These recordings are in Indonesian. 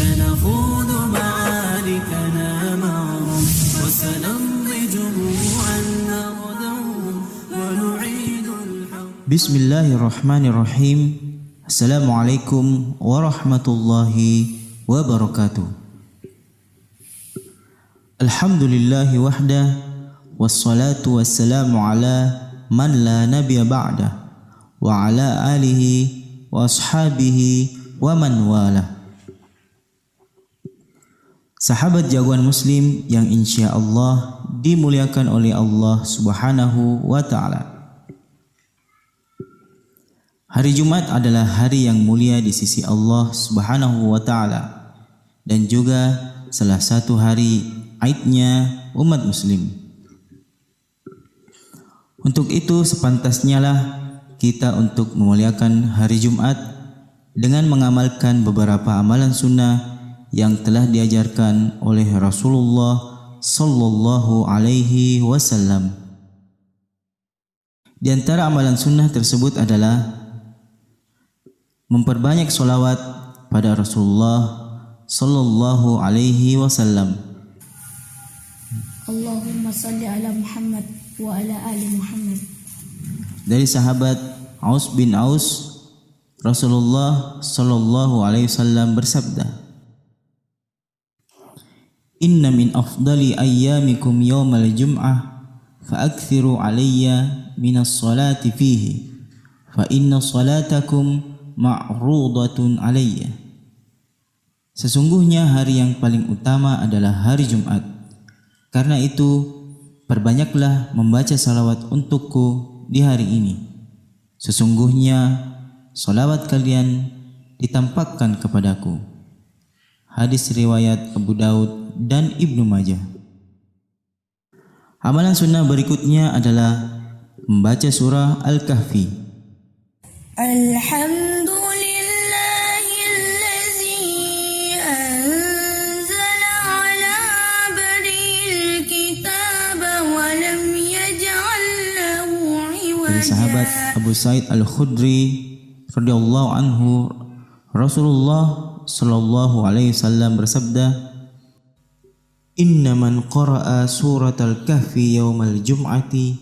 سنخوض معاركنا معهم وسنمضي جموعا نغدوهم ونعيد الحق. بسم الله الرحمن الرحيم. السلام عليكم ورحمة الله وبركاته. الحمد لله وحده والصلاة والسلام على من لا نبي بعده وعلى آله وأصحابه ومن والاه. Sahabat jagoan muslim yang insya Allah dimuliakan oleh Allah Subhanahu wa ta'ala. Hari Jumat adalah hari yang mulia di sisi Allah Subhanahu wa ta'ala dan juga salah satu hari Aidnya umat muslim. Untuk itu sepantasnya lah kita untuk memuliakan hari Jumat dengan mengamalkan beberapa amalan sunnah yang telah diajarkan oleh Rasulullah sallallahu alaihi wasallam. Di antara amalan sunnah tersebut adalah memperbanyak sholawat pada Rasulullah sallallahu alaihi wasallam. Allahumma salli ala Muhammad wa ala ali Muhammad. Dari sahabat Aus bin Aus, Rasulullah sallallahu alaihi wasallam bersabda, Inna min afdali ayyamikum yawmal jum'ah fa'akthiru alayya minas salati fihi fa inna salatakum ma'rudatun alayya. Sesungguhnya hari yang paling utama adalah hari Jumat. Karena itu perbanyaklah membaca salawat untukku di hari ini. Sesungguhnya salawat kalian ditampakkan kepadaku. Hadis riwayat Abu Daud dan Ibnu Majah. Amalan sunnah berikutnya adalah membaca surah Al-Kahfi. Alhamdulillahillazi anzala ala abdihil kitaba wa lam yaj'al lahu iwaja. Dari sahabat Abu Sa'id Al-Khudri radhiyallahu anhu, Rasulullah sallallahu alaihi wasallam bersabda, Inna man qara'a suratal kahfi yawmal jum'ati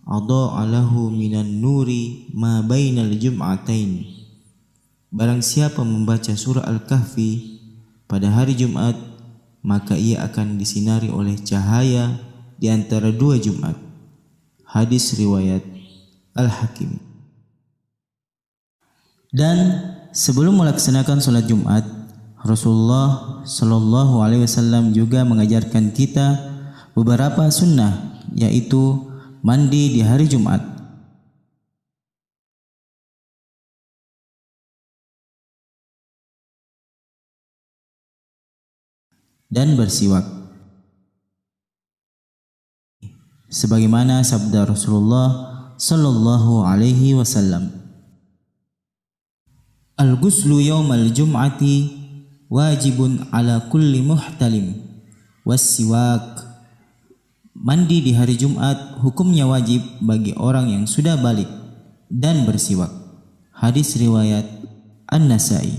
adha'a lahu minan nuri ma bainal jum'atain. Barang siapa membaca surah Al-Kahfi pada hari Jumat, maka ia akan disinari oleh cahaya di antara dua Jumat. Hadis riwayat Al-Hakim. Dan sebelum melaksanakan sholat Jumat, Rasulullah sallallahu alaihi wasallam juga mengajarkan kita beberapa sunnah, yaitu mandi di hari Jumat, dan bersiwak. Sebagaimana sabda Rasulullah sallallahu alaihi wasallam, Al-ghuslu yawmal jum'ati wajibun ala kulli muhtalim wassiwak. Mandi di hari Jumat hukumnya wajib bagi orang yang sudah balik dan bersiwak. Hadis riwayat An-Nasai.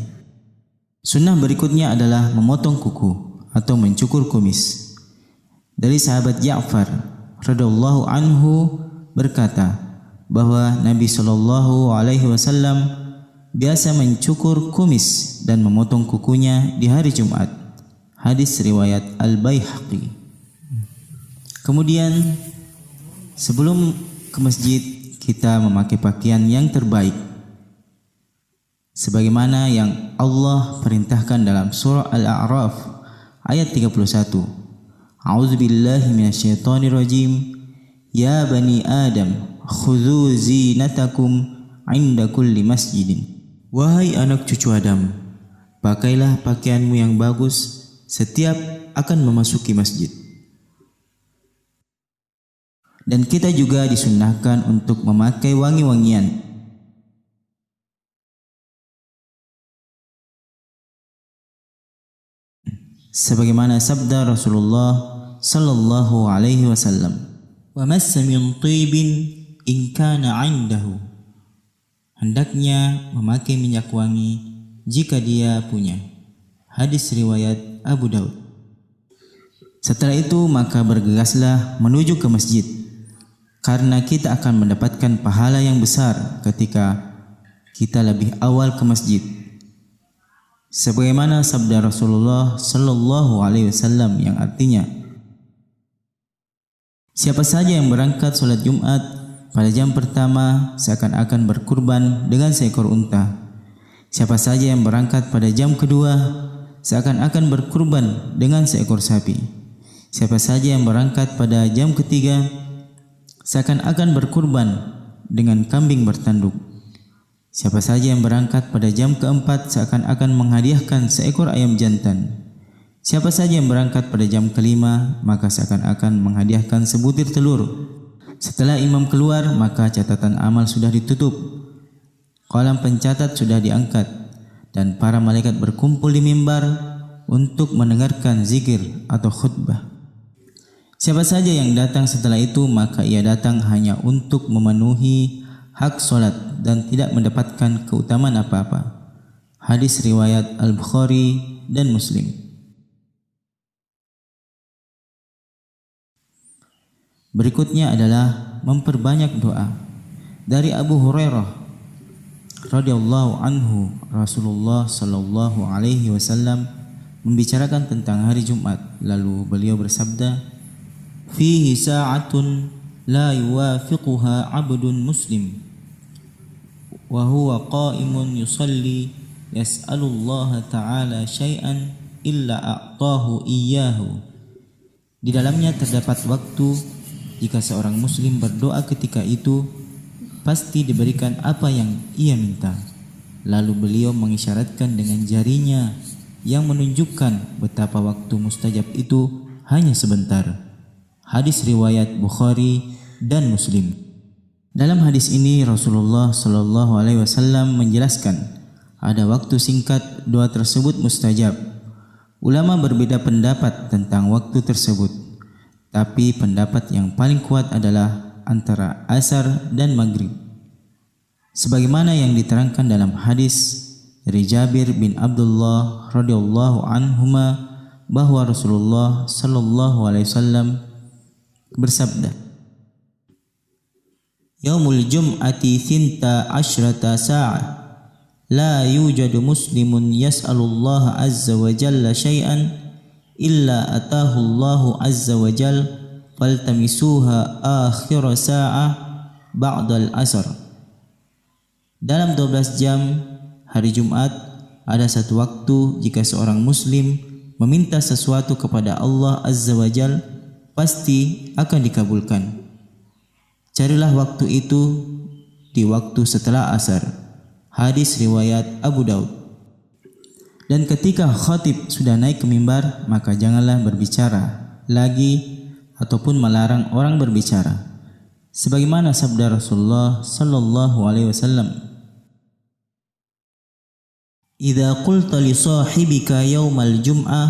Sunnah berikutnya adalah memotong kuku atau mencukur kumis. Dari sahabat Ja'far radhiyallahu anhu berkata bahwa Nabi sallallahu alaihi wasallam biasa mencukur kumis dan memotong kukunya di hari Jumat. Hadis riwayat Al-Baihaqi. Kemudian sebelum ke masjid kita memakai pakaian yang terbaik sebagaimana yang Allah perintahkan dalam surah Al-A'raf ayat 31. A'udzubillahi minasyaitonirrajim. Ya bani Adam khudzu zinatakum 'inda kulli masjidin. Wahai anak cucu Adam, pakailah pakaianmu yang bagus setiap akan memasuki masjid. Dan kita juga disunnahkan untuk memakai wangi-wangian. Sebagaimana sabda Rasulullah sallallahu alaihi wasallam, "Wa massa min tibin in kana 'indahu." Hendaknya memakai minyak wangi jika dia punya. Hadis riwayat Abu Daud. Setelah itu maka bergegaslah menuju ke masjid, karena kita akan mendapatkan pahala yang besar ketika kita lebih awal ke masjid. Sebagaimana sabda Rasulullah sallallahu alaihi wasallam yang artinya, siapa saja yang berangkat sholat Jumat pada jam pertama seakan-akan berkurban dengan seekor unta. Siapa saja yang berangkat pada jam kedua seakan-akan berkurban dengan seekor sapi. Siapa saja yang berangkat pada jam ketiga seakan-akan berkurban dengan kambing bertanduk. Siapa saja yang berangkat pada jam keempat seakan-akan menghadiahkan seekor ayam jantan. Siapa saja yang berangkat pada jam kelima maka seakan-akan menghadiahkan sebutir telur. Setelah imam keluar maka catatan amal sudah ditutup, kolam pencatat sudah diangkat, dan para malaikat berkumpul di mimbar untuk mendengarkan zikir atau khutbah. Siapa saja yang datang setelah itu maka ia datang hanya untuk memenuhi hak solat dan tidak mendapatkan keutamaan apa-apa. Hadis riwayat Al-Bukhari dan Muslim. Berikutnya adalah memperbanyak doa. Dari Abu Hurairah radhiyallahu anhu, Rasulullah sallallahu alaihi wasallam membicarakan tentang hari Jumat, lalu beliau bersabda, "Fihi sa'atun la yuwafiquha 'abdun muslim wa huwa qa'imun yusalli yas'alullaha ta'ala syai'an illa a'tahu iyyahu." Di dalamnya terdapat waktu jika seorang muslim berdoa ketika itu pasti diberikan apa yang ia minta. Lalu beliau mengisyaratkan dengan jarinya yang menunjukkan betapa waktu mustajab itu hanya sebentar. Hadis riwayat Bukhari dan Muslim. Dalam hadis ini Rasulullah sallallahu alaihi wasallam menjelaskan ada waktu singkat doa tersebut mustajab. Ulama berbeda pendapat tentang waktu tersebut, tapi pendapat yang paling kuat adalah antara asar dan maghrib. Sebagaimana yang diterangkan dalam hadis dari Jabir bin Abdullah radhiyallahu anhuma bahwa Rasulullah sallallahu alaihi wasallam bersabda, "Yaumul jum'ati thinta asyrata sa'ah la yujadu muslimun yas'alullaha azza wa jalla syai'an illa atahu Allahu azza wa jal faltamisuha akhir sa'ah ba'dal asar." Dalam 12 jam hari Jumat ada satu waktu jika seorang muslim meminta sesuatu kepada Allah azza wa jal pasti akan dikabulkan. Carilah waktu itu di waktu setelah asar. Hadis riwayat Abu Daud. Dan ketika khatib sudah naik ke mimbar, maka janganlah berbicara lagi ataupun melarang orang berbicara. Sebagaimana sabda Rasulullah sallallahu alaihi wasallam, "Idza qulta li sahibika yaumal jum'ah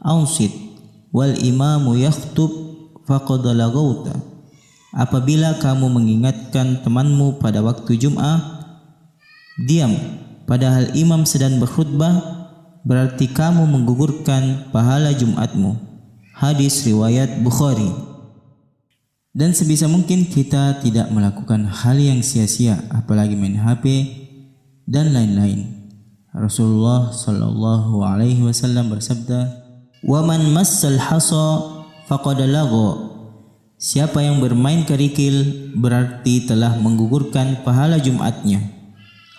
ansit wal imamu yakhutub faqad laghawta." Apabila kamu mengingatkan temanmu pada waktu Jum'ah, diam padahal imam sedang berkhutbah, berarti kamu menggugurkan pahala Jumatmu. Hadis riwayat Bukhari. Dan sebisa mungkin kita tidak melakukan hal yang sia-sia, apalagi main HP dan lain-lain. Rasulullah sallallahu alaihi wasallam bersabda, "Wa man massal hasa faqad lagha." Siapa yang bermain kerikil berarti telah menggugurkan pahala Jumatnya.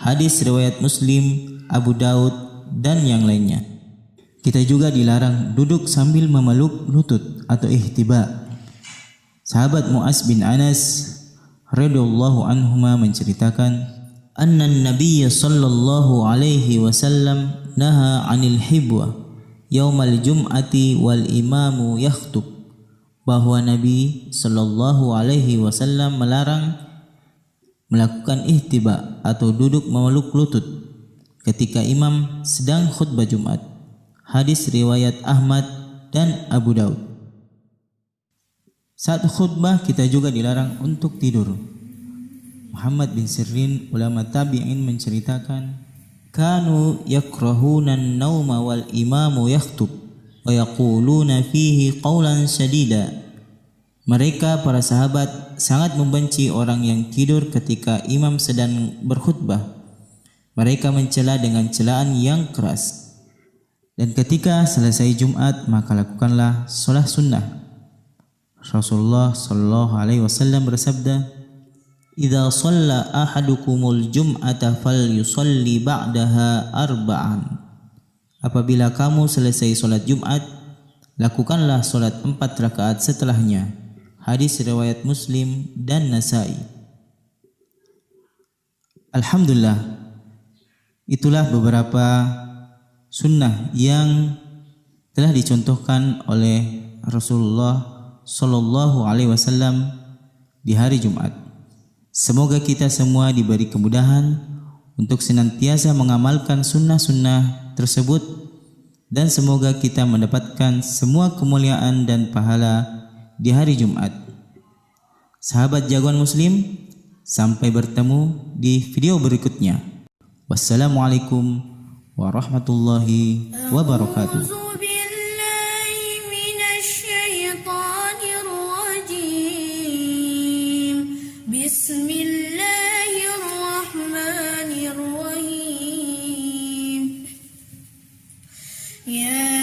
Hadis riwayat Muslim, Abu Daud dan yang lainnya. Kita juga dilarang duduk sambil memeluk lutut atau ihtiba. Sahabat Mu'az bin Anas radhiyallahu anhuma menceritakan, anna an-nabiy sallallahu alaihi wasallam naha 'anil hibwa yaumal jum'ati wal imamu yakhutub, bahwa Nabi sallallahu alaihi wasallam melarang melakukan ihtiba atau duduk memeluk lutut ketika imam sedang khutbah Jumat. Hadis riwayat Ahmad dan Abu Daud. Saat khutbah kita juga dilarang untuk tidur. Muhammad bin Sirin, ulama tabi'in, menceritakan kanu yakrahuna an-nauma wal imamu yakhutub wa yaquluna fihi qawlan shadida. Mereka para sahabat sangat membenci orang yang tidur ketika imam sedang berkhutbah. Mereka mencela dengan celaan yang keras. Dan ketika selesai Jumat maka lakukanlah solat sunnah. Rasulullah sallallahu alaihi wasallam bersabda, "Idza shalla ahadukumul jum'ata falyusalli ba'daha arba'an." Apabila kamu selesai solat Jumat, lakukanlah solat 4 rakaat setelahnya. Hadis riwayat Muslim dan Nasa'i. Alhamdulillah, itulah beberapa sunnah yang telah dicontohkan oleh Rasulullah Sallallahu Alaihi Wasallam di hari Jumat. Semoga kita semua diberi kemudahan untuk senantiasa mengamalkan sunnah-sunnah tersebut, dan semoga kita mendapatkan semua kemuliaan dan pahala di hari Jumat. Sahabat jagoan Muslim, sampai bertemu di video berikutnya. Wassalamualaikum warahmatullahi wabarakatuh. أعوذ بالله من الشيطان الرجيم. بسم الله الرحمن الرحيم. يا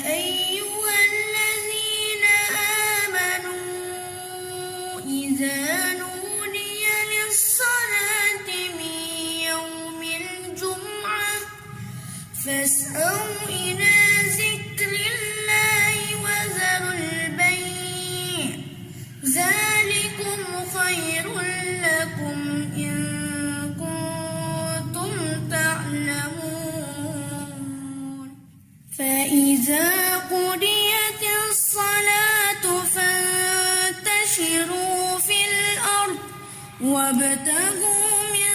أيها الذين آمنوا إذا نودي للصلاة من يوم الجمعة فاسعوا إلى ذكر الله وذروا البيع ذلكم خير لكم إن كنتم تعلمون. فإذا قضيت الصلاة فانتشروا في الأرض وابتغوا من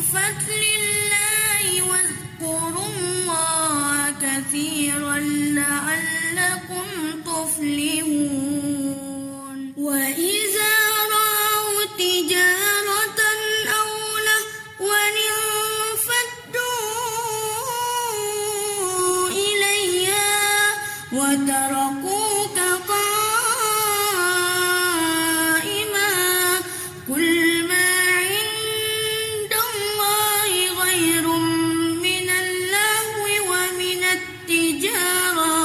فضل الله واذكروا الله كثيرا لعلكم تفلحون. وإذا رأوا تجارة أو لهوا انفضوا إليها وتركوك قائما. قل ما عند الله خير من اللهو ومن التجارة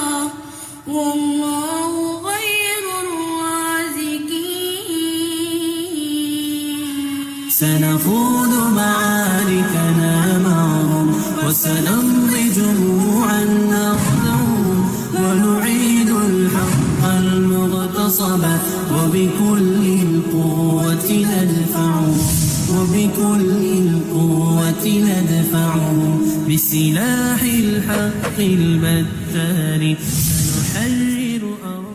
والله خير الرازقين. سنخوض معاركنا معهم وسنمضي جموعا نخذهم ونعيد الحق المغتصب وبكل القوة ندفعهم بسلاح الحق البتار سنحرر أرض